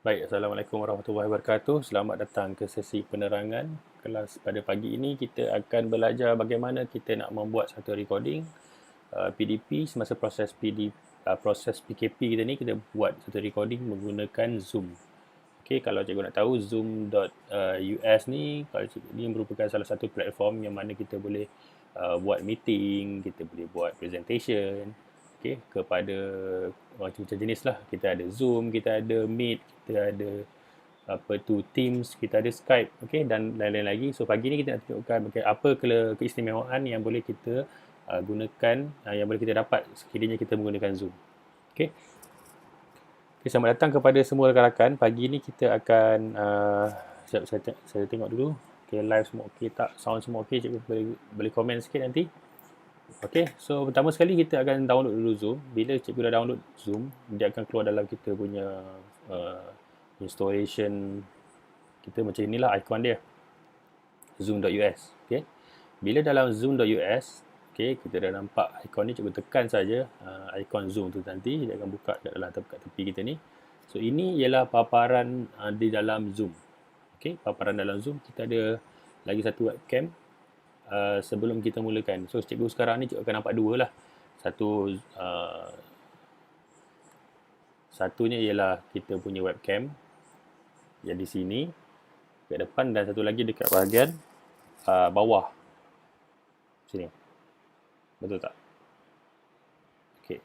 Baik, Assalamualaikum warahmatullahi wabarakatuh. Selamat datang ke sesi penerangan kelas pada pagi ini. Kita akan belajar bagaimana kita nak membuat satu recording PDP semasa proses proses PKP kita ni, kita buat satu recording menggunakan Zoom. Okey, kalau cikgu nak tahu, Zoom.us ni, kalau cikgu ni merupakan salah satu platform yang mana kita boleh buat meeting, kita boleh buat presentation, okey, kepada macam-macam jenis lah. Kita ada Zoom, kita ada Meet, kita ada Teams, kita ada Skype, okey, dan lain-lain lagi. So pagi ni kita nak tunjukkan apa keistimewaan yang boleh kita gunakan, yang boleh kita dapat sekiranya kita menggunakan Zoom. Okey. Okay, selamat datang kepada semua rakan-rakan. Pagi ni kita akan saya tengok dulu. Okay, live semua okey tak? Sound semua okey? Cikgu boleh komen sikit nanti. Okay, so pertama sekali kita akan download dulu Zoom. Bila cikgu dah download Zoom, dia akan keluar dalam kita punya installation kita macam inilah ikon dia. Zoom.us. Okay. Bila dalam Zoom.us, okay, kita dah nampak ikon ni, cikgu tekan saja ikon Zoom tu, nanti dia akan buka kat dalam kat tepi kita ni. So ini ialah paparan di dalam Zoom. Okay, paparan dalam Zoom. Kita ada lagi satu webcam sebelum kita mulakan. So cikgu sekarang ni cikgu akan nampak dua lah. Satunya ialah kita punya webcam yang di sini dekat depan, dan satu lagi dekat bahagian bawah sini. Betul tak? Okey.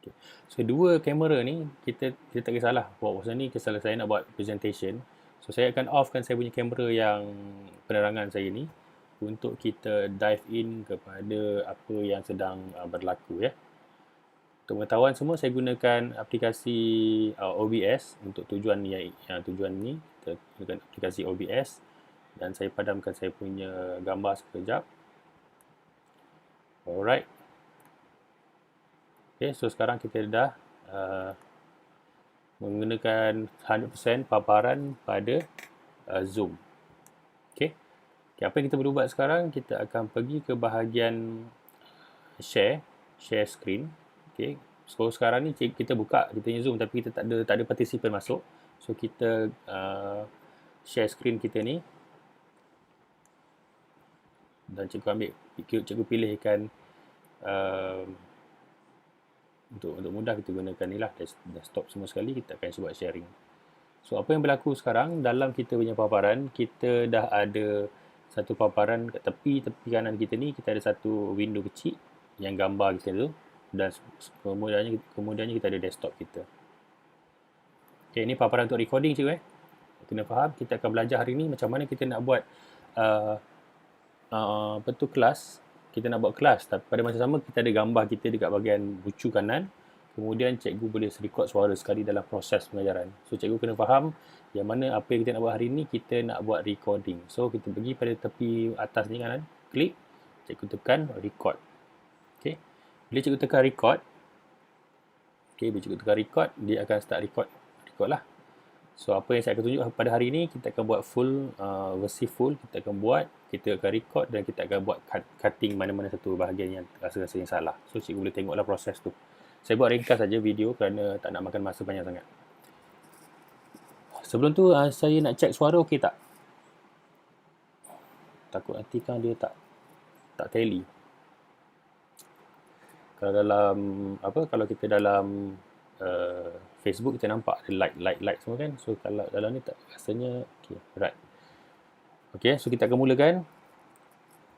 Okay. So dua kamera ni kita tak kisahlah. Pasal ni kisah saya nak buat presentation. So saya akan offkan saya punya kamera yang penerangan saya ni untuk kita dive in kepada apa yang sedang berlaku ya. Untuk pengetahuan semua, saya gunakan aplikasi OBS untuk tujuan ni. Kita gunakan aplikasi OBS dan saya padamkan saya punya gambar sekejap. Alright. Okay, so sekarang kita dah menggunakan 100% paparan pada Zoom. Okay. Okay, apa yang kita perlu buat sekarang, kita akan pergi ke bahagian share screen. Okay. So sekarang ni kita buka kita punya Zoom, tapi kita tak ada participant masuk. So kita share screen kita ni, dan cikgu pilihkan untuk mudah kita gunakan ni lah, desktop semua sekali. Kita akan buat sharing. So apa yang berlaku sekarang dalam kita punya paparan, kita dah ada satu paparan kat tepi kanan kita ni. Kita ada satu window kecil yang gambar kita tu, dan kemudiannya kita ada desktop kita. Okay, ini paparan untuk recording cikgu kena faham. Kita akan belajar hari ni macam mana kita nak buat kelas. Kita nak buat kelas, tapi pada masa sama kita ada gambar kita dekat bahagian bucu kanan. Kemudian cikgu boleh record suara sekali dalam proses pengajaran. So cikgu kena faham yang mana apa yang kita nak buat hari ni, kita nak buat recording. So kita pergi pada tepi atas ni kanan, klik, cikgu tekan record. Okay. Bila cikgu tekan record, dia akan start record lah. So apa yang saya akan tunjuk pada hari ini, kita akan buat versi full. Kita akan record dan kita akan buat cutting mana-mana satu bahagian yang rasa-rasa yang salah. So cikgu boleh tengoklah proses tu. Saya buat ringkas saja video kerana tak nak makan masa banyak sangat. Sebelum tu saya nak check suara okey tak? Takut nanti kan dia tak tally. Kalau kita dalam Facebook, kita nampak ada like semua kan. So kalau dalam ni tak, rasanya okey, right. Okey, so kita akan mulakan.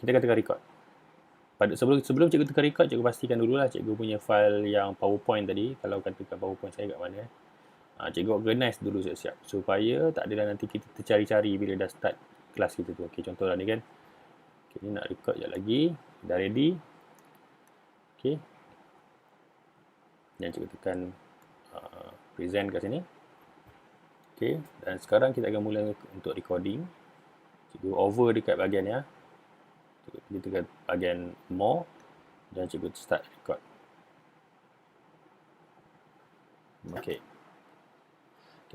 Kita akan tekan record. Sebelum cikgu tekan record, cikgu pastikan dululah cikgu punya file yang PowerPoint tadi. Kalau katakan PowerPoint saya kat mana cikgu organize dulu siap-siap supaya tak adalah nanti kita tercari-cari bila dah start kelas kita tu. Okey, contohlah ni kan. Okey, ni nak record sekejap lagi. Dah ready. Okey. Dan cikgu tekan present kat sini. Okey, dan sekarang kita akan mula untuk recording. Cikgu over dekat bahagian ya. Cikgu tekan bahagian more dan cikgu start record. Okey.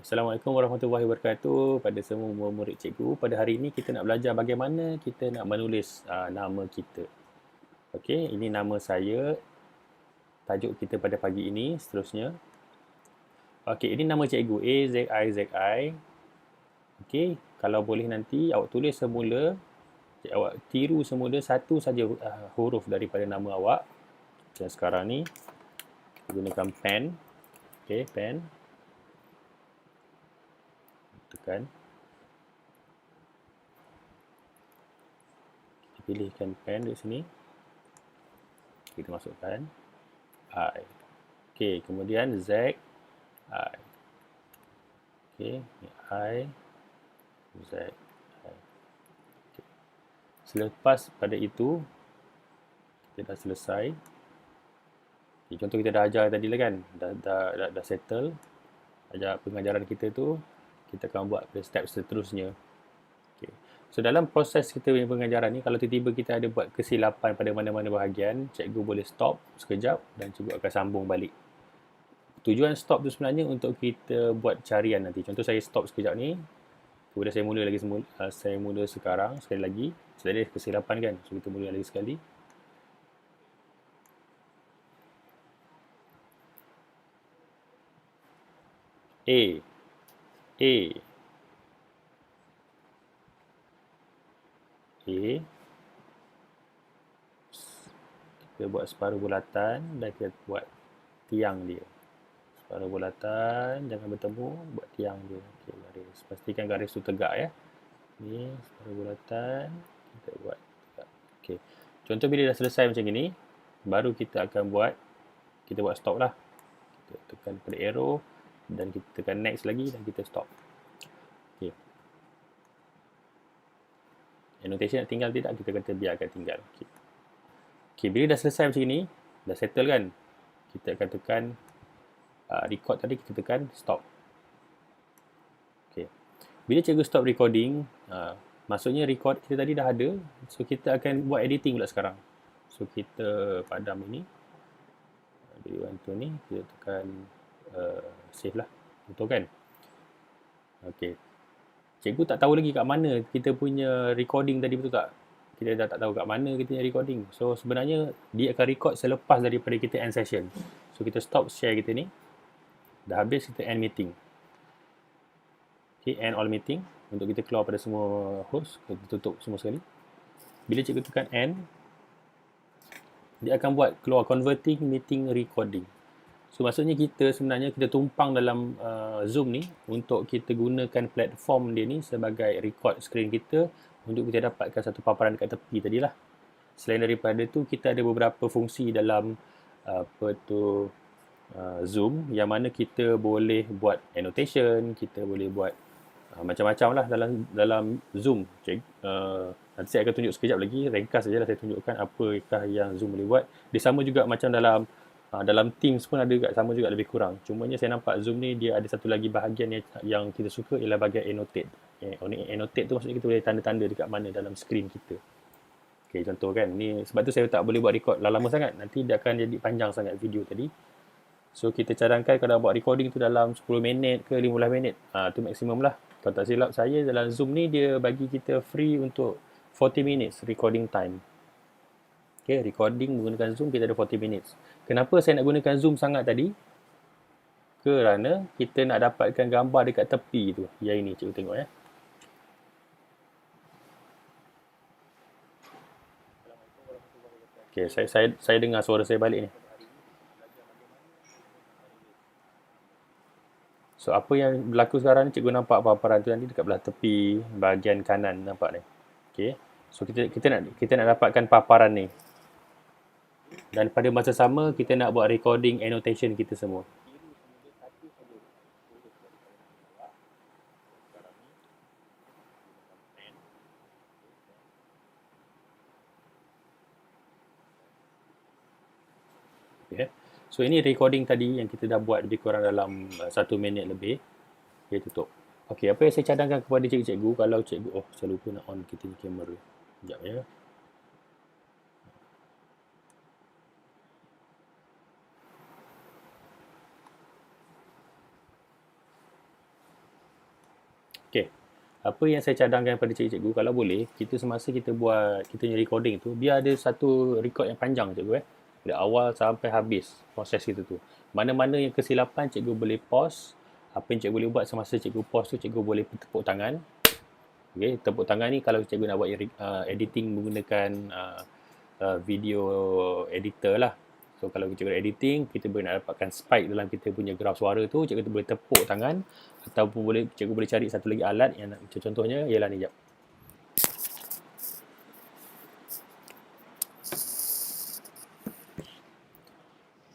Assalamualaikum warahmatullahi wabarakatuh pada semua murid cikgu. Pada hari ini kita nak belajar bagaimana kita nak menulis nama kita. Okey, ini nama saya. Tajuk kita pada pagi ini seterusnya. Okey, ini nama cikgu AZI. Okey, kalau boleh nanti awak tulis semula, awak tiru semula satu saja huruf daripada nama awak. Macam sekarang ni, gunakan pen. Okey, pen. Tekan. Kita pilihkan pen di sini. Kita masukkan I. Okey, kemudian Z, I. Okey, I, Z, I. Okay. Selepas pada itu, kita dah selesai. Okay, contoh kita dah ajar tadi lah kan, dah settle. Ajar pengajaran kita tu, kita akan buat step seterusnya. Okay. So dalam proses kita punya pengajaran ni, kalau tiba-tiba kita ada buat kesilapan pada mana-mana bahagian, cikgu boleh stop sekejap dan cikgu akan sambung balik. Tujuan stop tu sebenarnya untuk kita buat carian nanti. Contoh saya stop sekejap ni, kemudian saya mula sekarang sekali lagi. Sebab ada kesilapan kan, so kita mula lagi sekali. A. Kita buat separuh bulatan dan kita buat tiang dia. Separuh bulatan, jangan bertemu, buat tiang dia. Okey, garis. Pastikan garis tu tegak ya. Ni separuh bulatan, kita buat tegak. Okey. Contoh bila dah selesai macam ni, baru kita akan buat stop lah. Kita tekan pada arrow dan kita tekan next lagi dan kita stop. Okey. Annotation nak tinggal tidak, kita kata biarkan tinggal. Okey. Okey, bila dah selesai macam ni, dah settle kan, kita akan tekan record tadi, kita tekan stop. Okey. Bila cikgu stop recording, maksudnya record kita tadi dah ada, so kita akan buat editing pula sekarang. So kita padam ini. Video tu ni, kita tekan save lah. Betul kan? Okey. Cikgu tak tahu lagi kat mana kita punya recording tadi, betul tak? Kita dah tak tahu kat mana kita punya recording. So sebenarnya dia akan record selepas daripada kita end session. So kita stop share kita ni. Dah habis, kita end meeting. Okay, end all meeting. Untuk kita keluar pada semua host, kita tutup semua sekali. Bila cikgu tekan end, dia akan buat keluar converting meeting recording. So maksudnya kita sebenarnya kita tumpang dalam Zoom ni untuk kita gunakan platform dia ni sebagai record screen kita untuk kita dapatkan satu paparan dekat tepi tadilah. Selain daripada tu, kita ada beberapa fungsi dalam Zoom yang mana kita boleh buat annotation, kita boleh buat macam-macam lah dalam Zoom. Nanti saya akan tunjuk sekejap lagi, ringkas sajalah saya tunjukkan apakah yang Zoom boleh buat. Dia sama juga macam dalam Teams pun ada juga, sama juga lebih kurang. Cumanya saya nampak Zoom ni dia ada satu lagi bahagian yang kita suka, ialah bahagian annotate. Annotate tu maksudnya kita boleh tanda-tanda dekat mana dalam skrin kita. Okay, contoh kan, ni sebab tu saya tak boleh buat record lama sangat, nanti dia akan jadi panjang sangat video tadi. So kita cadangkan kalau buat recording tu dalam 10 minit ke 15 minit, tu maksimum lah. Kalau tak silap saya, dalam Zoom ni dia bagi kita free untuk 40 minutes recording time. Okay, recording menggunakan Zoom kita ada 40 minutes. Kenapa saya nak gunakan Zoom sangat tadi? Kerana kita nak dapatkan gambar dekat tepi tu. Yang ini cikgu tengok ya. Okay, saya dengar suara saya balik ni. So apa yang berlaku sekarang ni, cikgu nampak paparan tu nanti dekat belah tepi bahagian kanan, nampak ni. Okay. So kita nak dapatkan paparan ni. Dan pada masa sama kita nak buat recording annotation kita semua. Okay. So ini recording tadi yang kita dah buat lebih kurang dalam 1 minit lebih. Okay, tutup. Okay, apa yang saya cadangkan kepada cikgu-cikgu, kalau cikgu, saya lupa nak on kita ni kamera. Sekejap ya. Okay, apa yang saya cadangkan pada cikgu-cikgu, kalau boleh, kita semasa kita buat kita punya recording tu, biar ada satu record yang panjang cikgu dari awal sampai habis proses kita tu. Mana-mana yang kesilapan, cikgu boleh pause Apa yang cikgu boleh buat semasa cikgu pause tu, cikgu boleh tepuk tangan. Okay, tepuk tangan ni kalau cikgu nak buat editing menggunakan video editor lah. So kalau cikgu editing, kita boleh nak dapatkan spike dalam kita punya graf suara tu, cikgu boleh tepuk tangan, ataupun cikgu boleh cari satu lagi alat yang macam contohnya ialah ni jap.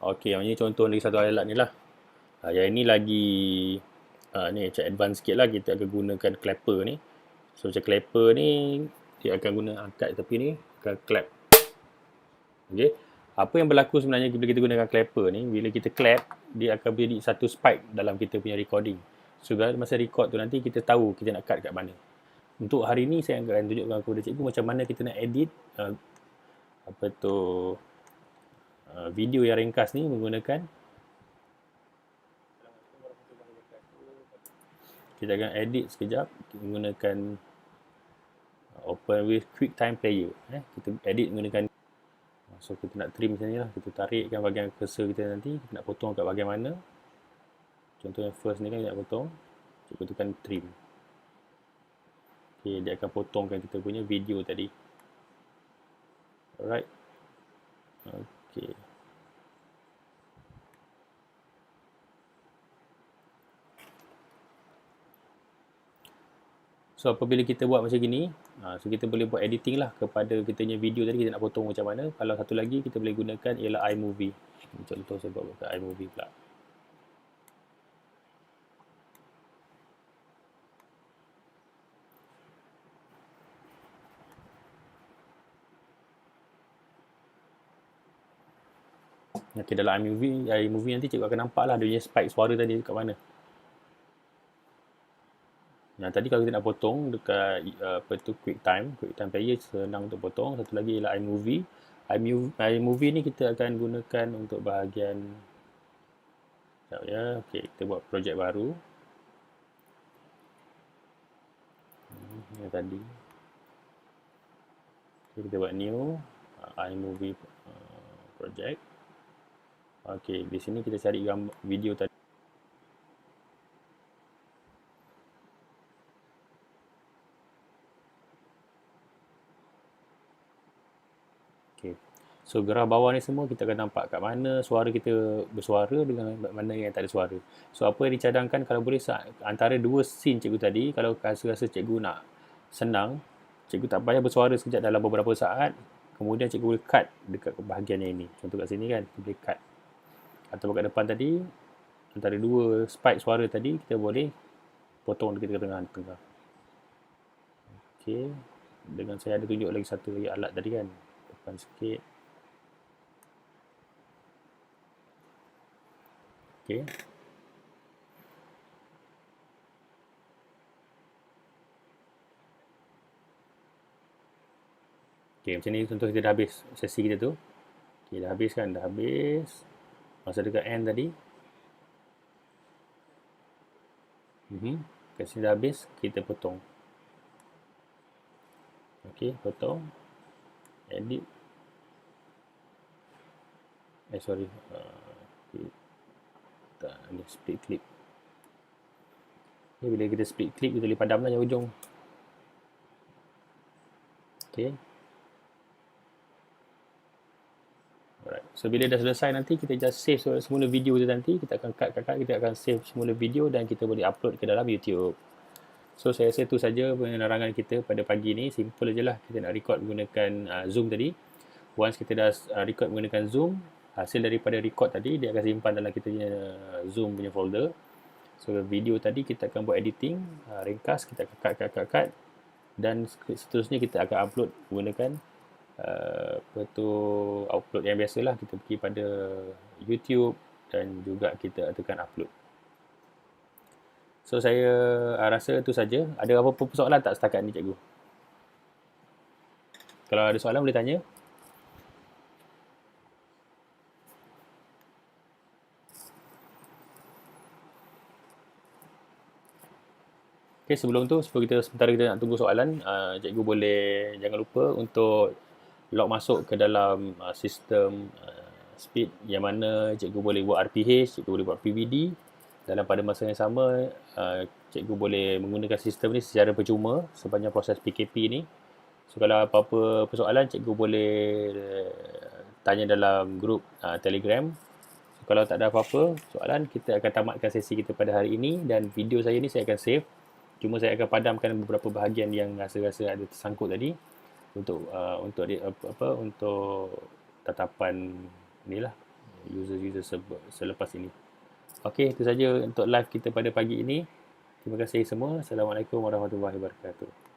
Okey, yang ini contoh lagi satu alat ni lah. Yang ini lagi ni macam advance sikit lah, kita akan gunakan clapper ni. So macam clapper ni dia akan guna angkat tepi ni, akan clap. Okey. Apa yang berlaku sebenarnya bila kita gunakan clapper ni, bila kita clap, dia akan beri satu spike dalam kita punya recording. So masa record tu nanti kita tahu kita nak cut kat mana. Untuk hari ni saya akan tunjukkan kepada cikgu macam mana kita nak edit video yang ringkas ni menggunakan, kita akan edit sekejap menggunakan open with QuickTime Player. Kita edit menggunakan, so kita nak trim macam ni lah, kita tarikkan bahagian cursor kita nanti, kita nak potong kat bahagian mana. Contoh yang first ni kan kita nak potong, cikgu tekan trim. Okay, dia akan potongkan kita punya video tadi. Alright. Okay. So apabila kita buat macam gini, so kita boleh buat editing lah kepada kita punya video tadi, kita nak potong macam mana. Kalau satu lagi kita boleh gunakan ialah iMovie. Contoh saya buat kat iMovie pula. Okay, dalam iMovie nanti cikgu akan nampak lah dia punya spike suara tadi kat mana. Nah, tadi kalau kita nak potong dekat QuickTime Player senang untuk potong. Satu lagi ialah iMovie. iMovie ni kita akan gunakan untuk bahagian, sekejap ya. Okey, kita buat projek baru. Yang tadi. Okay, kita buat new iMovie project. Okey, di sini kita cari video tadi. So graf bawah ni semua kita akan nampak kat mana suara kita bersuara dengan mana yang tak ada suara. So apa yang dicadangkan kalau boleh antara dua scene cikgu tadi, kalau rasa cikgu nak senang, cikgu tak payah bersuara sekejap dalam beberapa saat, kemudian cikgu boleh cut dekat bahagian yang ini. Contoh kat sini kan, kita boleh cut. Atau kat depan tadi, antara dua spike suara tadi, kita boleh potong dekat tengah-tengah. Okey, dengan saya ada tunjuk lagi satu lagi alat tadi kan, depan sikit. Okey. Okey, macam ni contoh kita dah habis sesi kita tu. Okey, dah habis kan? Dah habis. Masa dekat end tadi. Kat sini dah habis, kita potong. Okey, potong. Edit. Sorry. Ni split clip. Bila kita split clip, kita boleh padamlah yang ujung. Okey. Alright. So bila dah selesai nanti, kita just save semula video tu nanti. Kita akan cut, kita akan save semula video dan kita boleh upload ke dalam YouTube. So saya rasa itu saja penerangan kita pada pagi ni. Simple je lah. Kita nak record menggunakan Zoom tadi. Once kita dah record menggunakan Zoom, hasil daripada record tadi dia akan simpan dalam kita punya Zoom punya folder. So video tadi kita akan buat editing, ringkas, kita akan cut dan seterusnya kita akan upload menggunakan upload yang biasalah, kita pergi pada YouTube dan juga kita tekan upload. So saya rasa itu saja. Ada apa-apa soalan tak setakat ni cikgu? Kalau ada soalan boleh tanya. Okay, sebelum sementara kita nak tunggu soalan, cikgu boleh jangan lupa untuk log masuk ke dalam sistem speed yang mana cikgu boleh buat RPH, cikgu boleh buat PVD Dalam pada masa yang sama, cikgu boleh menggunakan sistem ni secara percuma sepanjang proses PKP ni. So kalau apa-apa persoalan, cikgu boleh tanya dalam grup Telegram. So, kalau tak ada apa-apa soalan, kita akan tamatkan sesi kita pada hari ini, dan video saya ni saya akan save. Cuma saya akan padamkan beberapa bahagian yang rasa-rasa ada tersangkut tadi untuk tatapan inilah user-user selepas ini. Okey, itu saja untuk live kita pada pagi ini. Terima kasih semua. Assalamualaikum warahmatullahi wabarakatuh.